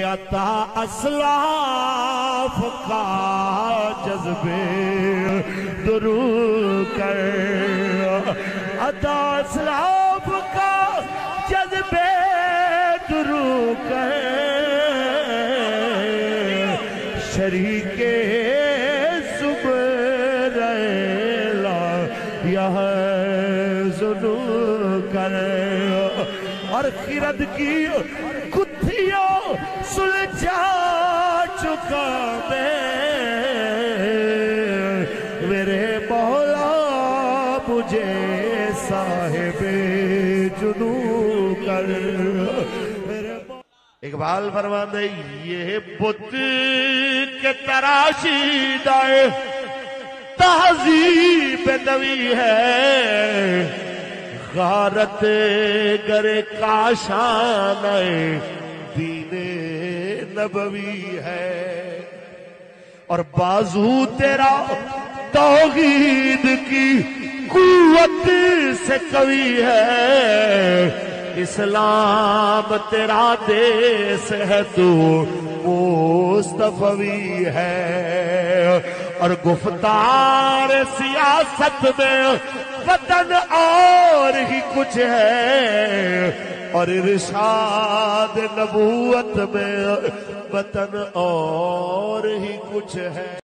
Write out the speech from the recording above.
عطا اسلاف کا جذبے درو کر، عطا اسلاف کا جذبے درو کر، شریک زبر یہ ظلم کر، اور خرد کی کتھیوں سلجھا چکا میں، میرے مولا مجھے صاحب جنو کر۔ اقبال فرماتے ہیں یہ بت کے تراشیدہ تہذیب نبی ہے، غارت گر کاشان دین نبوی ہے، اور بازو تیرا توحید کی قوت سے قوی ہے، اسلام تیرا دیس ہے تو مصطفی ہے، اور گفتار سیاست میں وطن اور ہی کچھ ہے، اور ارشاد نبوت میں وطن اور ہی کچھ ہے۔